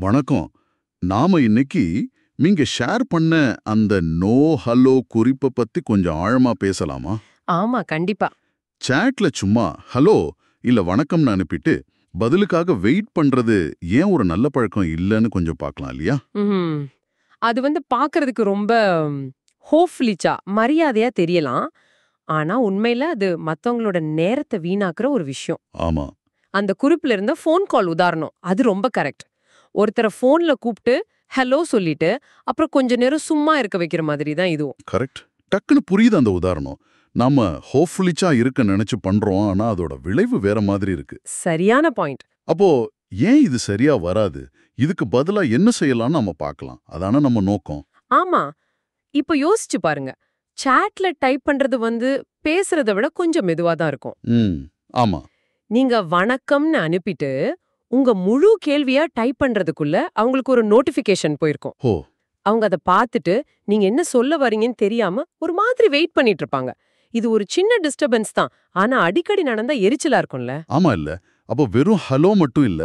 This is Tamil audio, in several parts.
வணக்கம். நாம இன்னைக்கு நீங்க ஷேர் பண்ண அந்த நோ ஹலோ குறிப்பை பத்தி கொஞ்சம் ஆழமா பேசலாமா? ஆமா, கண்டிப்பா. சேட்ல சும்மா ஹலோ இல்ல வணக்கம்னு அனுப்பிட்டு பதிலுக்காக வெயிட் பண்றது ஏன் ஒரு நல்ல பழக்கம் இல்லைன்னு கொஞ்சம் பார்க்கலாம் இல்லையா? ம்ஹும். அது பார்க்கறதுக்கு ரொம்ப ஹோப்ஃபுல்லிச்சா மரியாதையா தெரியலாம். ஆனா உண்மையில அது மத்தவங்களோட நேரத்தை வீணாக்குற ஒரு விஷயம். ஆமா. அந்த குறிப்புல இருந்த ஃபோன் கால் உதாரணம் அது ரொம்ப கரெக்ட். ஒருத்தரை ஃபோன்ல கூப்பிட்டு ஹலோ சொல்லிட்டு அப்புறம் கொஞ்ச நேரம் சும்மா இருக்க வைக்கிற மாதிரி தான் இதுவும். கரெக்ட். டக்குன்னு புரியுது அந்த உதாரணம். நாம ஹோப்ஃபுல்லிச்சா இருக்க நினைச்சு பண்றோம், ஆனா அதோட விளைவு வேற மாதிரி இருக்கு. சரியான பாயிண்ட். அப்போ ஏன் இது சரியா வராது? இதுக்கு பதிலா என்ன செய்யலாம்னு நம்ம பார்க்கலாம். அதான நம்ம நோக்கம். ஆமா, இப்ப யோசிச்சு பாருங்க. சாட்ல டைப் பண்றது பேசுறதை விட கொஞ்சம் மெதுவா தான் இருக்கும். ஆமா. நீங்க வணக்கம்னு அனுப்பிட்டு உங்க முழு கேள்வியா டைப் பண்றதுக்குள்ள அவங்களுக்கு ஒரு நோட்டிபிகேஷன் போயிருக்கும். ஓ. அவங்க அதை பார்த்துட்டு நீங்க என்ன சொல்ல வரீங்கன்னு தெரியாம ஒரு மாதிரி வெயிட் பண்ணிட்டு இருப்பாங்க. இது ஒரு சின்ன டிஸ்டர்பன்ஸ் தான், ஆனா அடிக்கடி நடந்தா எரிச்சலா இருக்கும்ல. ஆமா இல்ல. அப்போ வெறும் ஹலோ மட்டும் இல்ல,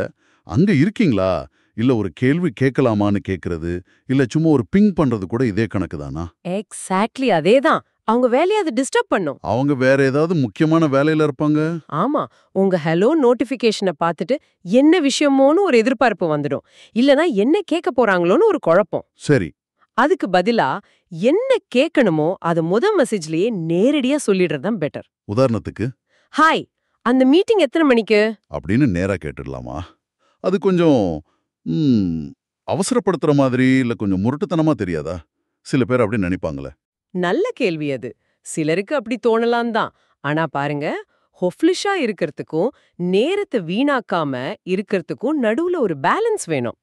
அங்க இருக்கீங்களா இல்ல ஒரு கேள்வி கேட்கலாமான்னு கேக்குறது இல்ல சும்மா ஒரு பிங் பண்றது கூட இதே கணக்கு தானா? எக்ஸாக்ட்லி அதேதான். அவங்க வேலையை அது டிஸ்டர்ப் பண்ணும். அவங்க வேற ஏதாவது முக்கியமான வேலையில இருப்பாங்க. ஆமா, உங்க ஹலோ நோட்டிபிகேஷனை பார்த்துட்டு என்ன விஷயமோன்னு ஒரு எதிர்பார்ப்பு வந்துடும். இல்லனா என்ன கேட்க போறாங்களோன்னு ஒரு குழப்பம். சரி. அதுக்கு பதிலா என்ன கேட்கணுமோ அது மெசேஜ்லயே நேரடியா சொல்லிடுறதுதான் பெட்டர். உதாரணத்துக்கு, ஹாய், அந்த மீட்டிங் எத்தனை மணிக்கு அப்படின்னு நேரா கேட்டுடலாமா? அது கொஞ்சம் அவசரப்படுத்துற மாதிரி இல்ல கொஞ்சம் முரட்டுத்தனமா தெரியாதா? சில பேர் அப்படி நினைப்பாங்களே. நல்ல கேள்வி அது. சிலருக்கு அப்படி தோணலாம் தான். ஆனா பாருங்க, ஹொஃப்லிஷா இருக்கிறதுக்கும் நேரத்தை வீணாக்காம இருக்கிறதுக்கும் நடுவுல ஒரு பேலன்ஸ் வேணும்.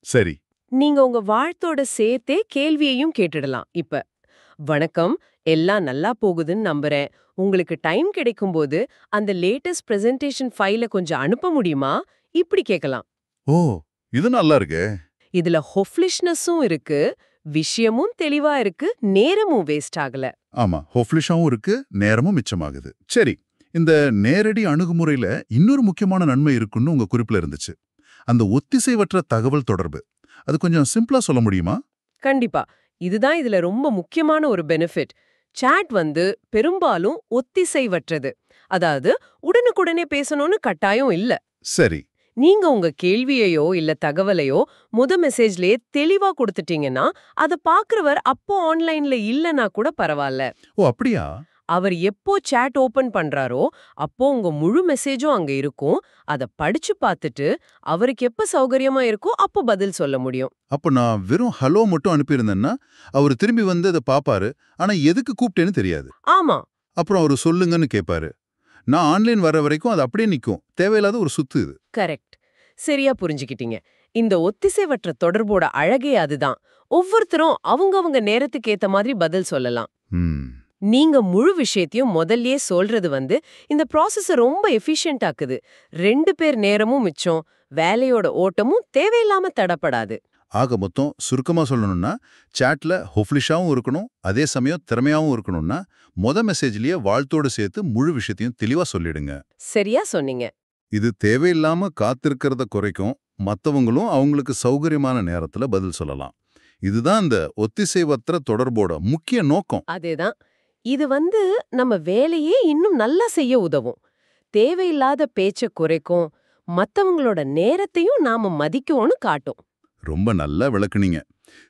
சரி. நீங்க உங்க வாழ்த்தோட சேர்த்தே கேள்வியையும் கேட்டுடலாம். இப்ப வணக்கம், எல்லாம் நல்லா போகுதுன்னு நம்புறேன். உங்களுக்கு டைம் கிடைக்கும்போது அந்த லேட்டஸ்ட் பிரசன்டேஷன் ஃபைலை கொஞ்சம் அனுப்ப முடியுமா? இப்படி கேட்கலாம். ஓ, இது நல்லா இருக்கே. இதுல ஹொஃப்லிஷ்னஸும் இருக்கு, விஷயமும் தெளிவா இருக்கு, நேரமும் வேஸ்ட் ஆகல. ஆமா, ஹோப்லிஷாவும் இருக்கு, நேரமும் மிச்சமாகுது. சரி, இந்த நேரடி அணுகுமுறையில இன்னொரு முக்கியமான நன்மை இருக்குன்னு உங்க குறிப்புல இருந்துச்சு. அந்த ஒத்திசைவற்ற தகவல் தொடர்பு. அது கொஞ்சம் சிம்பிளா சொல்ல முடியுமா? கண்டிப்பா. இதுதான் இதுல ரொம்ப முக்கியமான ஒரு பெனிஃபிட். சாட் பெரும்பாலும் ஒத்திசைவற்றது. அதாவது உடனுக்குடனே பேசணும்னு கட்டாயம் இல்ல. சரி. நீங்க உங்க கேள்வியையோ இல்ல தகவலையோ மெசேஜ்லயே தெளிவா கொடுத்துட்டீங்கன்னா அத பாக்குறவர் அப்போ ஆன்லைன்ல இல்லனா கூட பரவாயில்ல. ஓ, அப்படியா? அவர் எப்போ சாட் ஓபன் பண்றாரோ அப்போ உங்க முழு மெசேஜும் அங்க இருக்கும். அத படிச்சு பார்த்துட்டு அவருக்கு எப்ப சௌகரியமா இருக்கோ அப்போ பதில் சொல்ல முடியும். அப்ப நான் வெறும் ஹலோ மட்டும் அனுப்பியிருந்தேன்னா அவர் திரும்பி வந்து அதை பாப்பாரு, ஆனா எதுக்கு கூப்பிட்டேன்னு தெரியாது. ஆமா, அப்புறம் அவரு சொல்லுங்கன்னு கேட்பாரு. நான் ஆன்லைன் வர வரைக்கும் அது அப்படியே நிக்கும். தேவையில்லாத ஒரு சுத்து இது. கரெக்ட். சரியா புரிஞ்சுக்கிட்டீங்க. இந்த ஒத்திசைவற்ற தொடர்போட அழகே அதுதான். ஒவ்வொருத்தரும் அவங்கவங்க நேரத்துக்கு ஏத்த மாதிரி பதில் சொல்லலாம். நீங்க முழு விஷயத்தையும் முதல்லயே சொல்றது இந்த ப்ராசஸ ரொம்ப எஃபிஷியன்ட் ஆக்குது. 2 பேர் நேரமும் மிச்சம், வேலையோட ஓட்டமும் தேவையில்லாம தடப்படாது. ஆக மொத்தம் சுருக்கமா சொல்லணும்னா, சாட்ல ஹோப்லிஷாவும் இருக்கணும், அதே சமயம் திறமையாவும் இருக்கணும்னா மெசேஜ்லயே வாழ்த்தோடு சேர்த்து முழு விஷயத்தையும் தெளிவா சொல்லிடுங்க. சரியா சொன்னீங்க. இது தேவையில்லாம காத்திருக்கிறத குறைக்கும், மத்தவங்களும் அவங்களுக்கு சௌகரியமான நேரத்துல பதில் சொல்லலாம். இதுதான் இந்த ஒத்திசைவற்ற தொடர்போட முக்கிய நோக்கம். அதேதான். இது நம்ம வேலையே இன்னும் நல்லா செய்ய உதவும். தேவையில்லாத பேச்ச குறைக்கும், மத்தவங்களோட நேரத்தையும் நாம மதிக்குவோன்னு காட்டும். ரொம்ப நல்லா விளக்குனீங்க.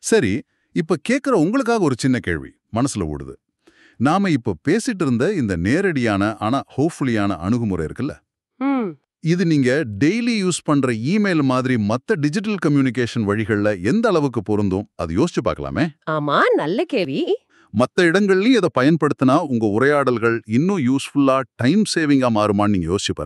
சரி, இப்ப கேட்கிற உங்களுக்காக ஒரு சின்ன கேள்வி மனசுல ஓடுது. நாம இப்ப பேசிட்டு இருந்த இந்த நேரடியான ஆனா ஹோப்ஃபுல்லியான அணுகுமுறை இருக்குல்ல, இது நீங்க டெய்லி யூஸ் பண்ற இமெயில் மாதிரி மத்த டிஜிட்டல் கம்யூனிகேஷன் வழிகள்ல எந்த அளவுக்கு பொருந்தும் அது யோசிச்சு பார்க்கலாமே. ஆமா, நல்ல கேள்வி. மத்த இடங்கள்லயும் இதை பயன்படுத்தினா உங்க உரையாடல்கள் இன்னும் யூஸ்ஃபுல்லா டைம் சேவிங்கா மாறுமான்னு நீங்க யோசிச்சு பாருங்க.